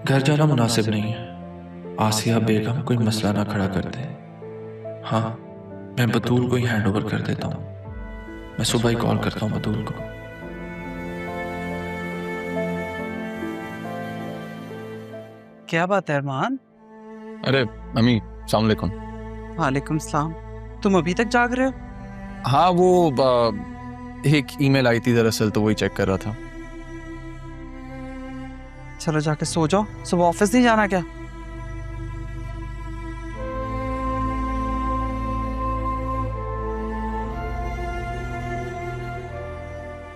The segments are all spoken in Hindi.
घर जाना मुनासिब नहीं है। आसिया बेगम कोई मसला ना खड़ा कर दे। हाँ, मैं बतूल को ही हैंड ओवर कर देता हूँ। मैं सुबह ही कॉल करता हूँ बतूल को। क्या बात है अरमान? अरे अम्मी, अस्सलाम वालेकुम। वालेकुम सलाम। तुम अभी तक जाग रहे हो? हाँ, वो एक ईमेल आई थी दरअसल, तो वही चेक कर रहा था। चलो जाके सो जाओ, सुबह ऑफिस नहीं जाना क्या?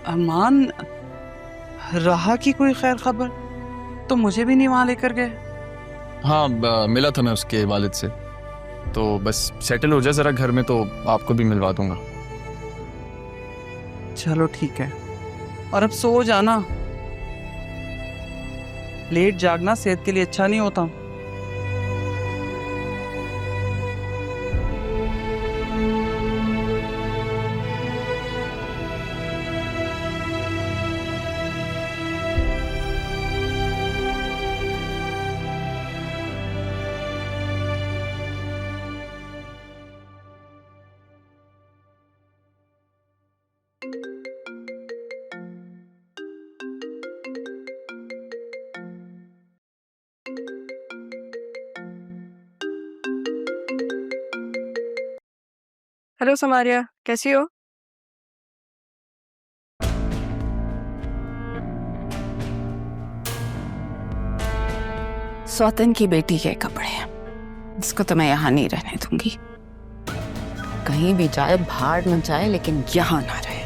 अरमान, राहा की कोई खैर खबर? तो मुझे भी नहीं वहां लेकर गए। हाँ, मिला था मैं उसके वालिद से, तो बस सेटल हो जाए ज़रा घर में तो आपको भी मिलवा दूंगा। चलो ठीक है, और अब सो जाना। लेट जागना सेहत के लिए अच्छा नहीं होता। हेलो समारिया, कैसी हो? सौतन की बेटी के कपड़े, इसको तो मैं यहाँ नहीं रहने दूंगी। कहीं भी जाए भाड़ न जाए, लेकिन यहाँ ना रहे।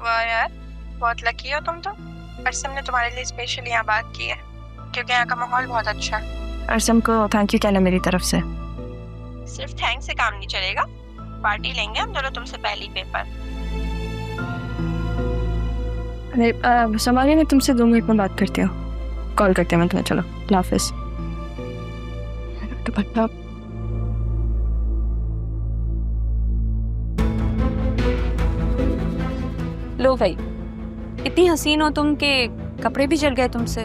वाह यार, बहुत लकी हो तुम तो। अरसम ने तुम्हारे लिए स्पेशली यहाँ बात की है, क्योंकि यहाँ का माहौल बहुत अच्छा है। अरसम को थैंक यू कहना मेरी तरफ से। सिर्फ थैंक्स से काम नहीं चलेगा, पार्टी लेंगे हम दोनों तुमसे पहली पेपर। अरे समारिया, मैं तुमसे 2 मिनट में बात करती हूँ। कॉल करते हैं मैं तुम्हें। चलो, अल्लाह हाफिज। दुपट्टा लो भाई, इतनी हसीन हो तुम के कपड़े भी जल गए तुमसे।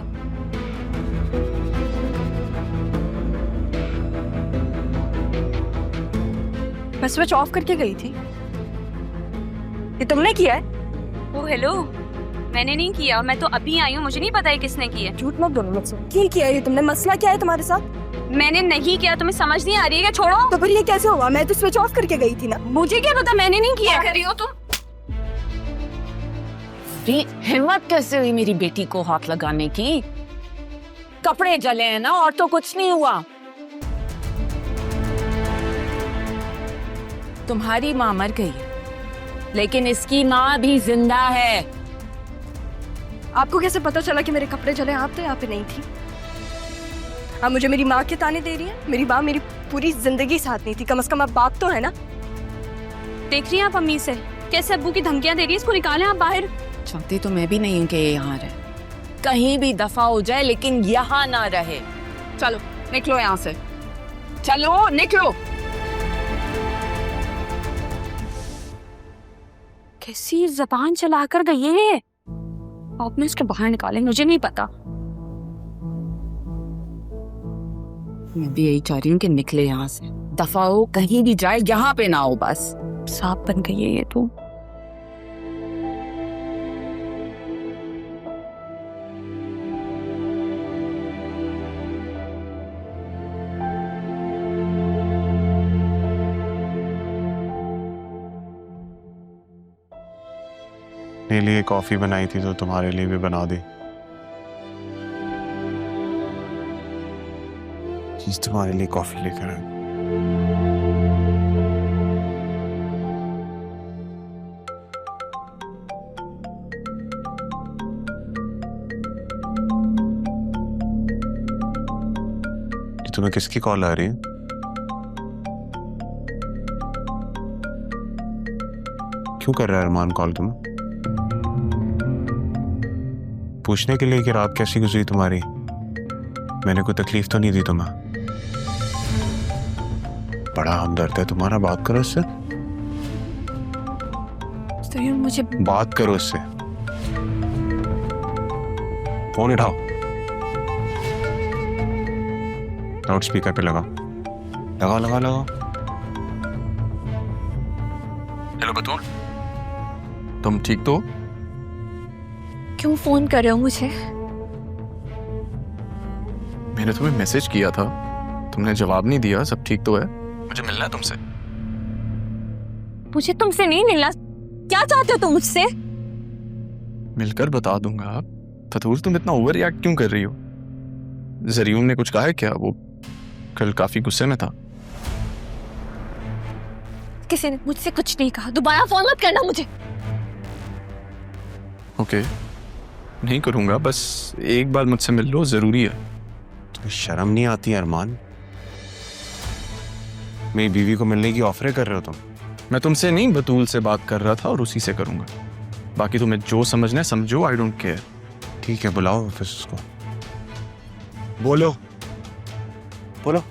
मैं स्विच ऑफ करके गई थी। ये तुमने किया है? ओ हेलो, मैंने नहीं किया, मैं तो अभी आई हूँ, मुझे नहीं पता है किसने किया। झूठ मत बोलो मुझसे। क्यों किया ये तुमने? मसला क्या है तुम्हारे साथ? मैंने नहीं किया, तुम्हें समझ नहीं आ रही है क्या? छोड़ो। तो फिर ये कैसे हुआ? मैं तो स्विच ऑफ करके गई थी ना। मुझे क्या पता, मैंने नहीं किया। कर रही हो तुम? हिम्मत कैसे हुई मेरी बेटी को हाथ लगाने की? कपड़े जले हैं ना, और तो कुछ नहीं हुआ। तुम्हारी माँ मर गई, लेकिन इसकी माँ भी जिंदा है। आपको कैसे पता चला कि मेरे कपड़े जले? आप तो यहाँ पे नहीं थी। आप मुझे मेरी माँ के ताने दे रही हैं? मेरी माँ मेरी पूरी जिंदगी साथ नहीं थी, कम से कम आप बाप तो है ना। देख रही हैं आप अम्मी से कैसे अब्बू की धमकियां दे रही है? इसको निकालें आप बाहर। चाहती तो मैं भी नहीं हूँ कि ये यहाँ रहे, कहीं भी दफा हो जाए, लेकिन यहाँ ना रहे। चलो निकलो यहाँ से, चलो निकलो। कैसी जबान चलाकर गई है। आपने इसके बाहर निकाले, मुझे नहीं पता। मैं भी यही चाह रही हूँ कि निकले यहाँ से, दफा हो, कहीं भी जाए, यहाँ पे ना हो बस। सांप बन गई है ये तो। मेरे लिए कॉफी बनाई थी तो तुम्हारे लिए भी बना दी। चीज तुम्हारे लिए कॉफी लेकर आई। तुम्हें किसकी कॉल आ रही है? क्यों कर रहा है अरमान कॉल तुम्हें? पूछने के लिए कि रात कैसी गुजरी तुम्हारी? मैंने कोई तकलीफ तो नहीं दी तुम्हें? बड़ा हमदर्द है तुम्हारा, बात करो उससे। जरियून मुझे बात करो उससे, फोन उठाओ, लाउड स्पीकर पे लगाओ, लगाओ लगाओ लगाओ। हेलो बतूल, तुम ठीक तो? क्यों फोन कर रहे हो मुझे? मैंने तुम्हें मैसेज किया था, तुमने जवाब नहीं दिया। सब ठीक तो है? मुझे मिलना है तुमसे। मुझे तुमसे नहीं मिलना। क्या चाहते हो तुम मुझसे? मिलकर बता दूंगा। फतूल, तुम इतना ओवर रिएक्ट क्यों कर रही हो? जरियून ने कुछ कहा है क्या? वो कल काफी गुस्से में था। किसी ने मुझसे कुछ नहीं कहा। दोबारा फोन मत करना मुझे। ओके, नहीं करूंगा। बस एक बार मुझसे मिल लो, जरूरी है। तुम्हें शर्म नहीं आती अरमान? मेरी बीवी को मिलने की ऑफर कर रहे हो तुम? मैं तुमसे नहीं, बतूल से बात कर रहा था और उसी से करूंगा। बाकी तुम्हें जो समझना है समझो, आई डोंट केयर। ठीक है, बुलाओ ऑफिस उसको। बोलो बोलो।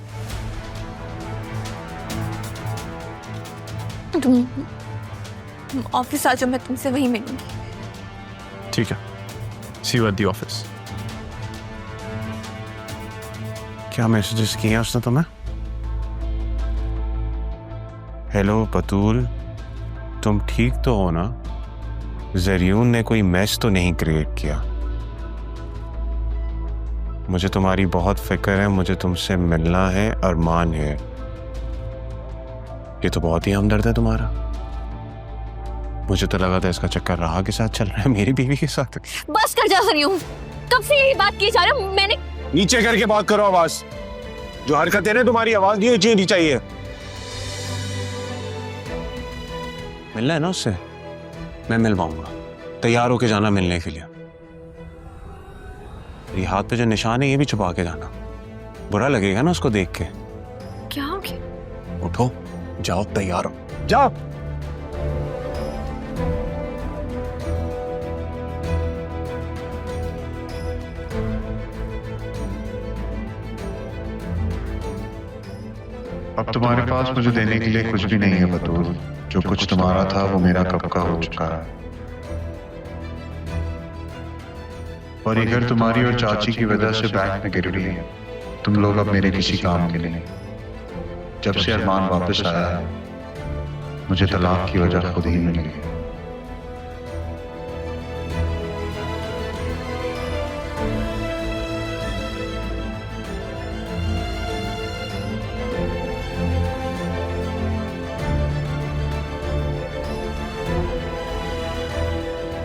तुम ऑफिस आ जाओ, मैं तुमसे वहीं मिलूंगी। ठीक है, सी यू एट द ऑफिस। क्या मैसेजेस किए उसने तुम्हें? हेलो बतूल, तुम ठीक तो हो ना? जरियून ने कोई मैच तो नहीं क्रिएट किया? मुझे तुम्हारी बहुत फिक्र है, मुझे तुमसे मिलना है, अरमान है। ये तो बहुत ही हमदर्द है तुम्हारा। मुझे तो लगा था इसका चक्कर राहा के साथ चल रहा है, मेरी बीवी के साथ। बस कर जा जरियून, कब से यही बात की जा रही हूं मैंने। नीचे करके बात करो आवाज। जो हरकतें हैं तुम्हारी, आवाज नहीं होनी चाहिए। मिलना है ना उससे? मैं मिलवाऊंगा। तैयार होके जाना मिलने के लिए। ये हाथ पे जो निशान है ये भी छुपा के जाना। बुरा लगेगा ना उसको देख के। क्या हो गया? उठो, जाओ, तैयार हो, जाओ। अब तुम्हारे पास मुझे देने के लिए कुछ भी नहीं है बतूल। जो कुछ तुम्हारा था वो मेरा कब का हो चुका है। और ये घर तुम्हारी और चाची की वजह से बैंक में गिरवी है। तुम लोग अब मेरे किसी काम के नहीं। जब से अरमान वापस आया है, मुझे तलाक की वजह खुद ही मिल गई।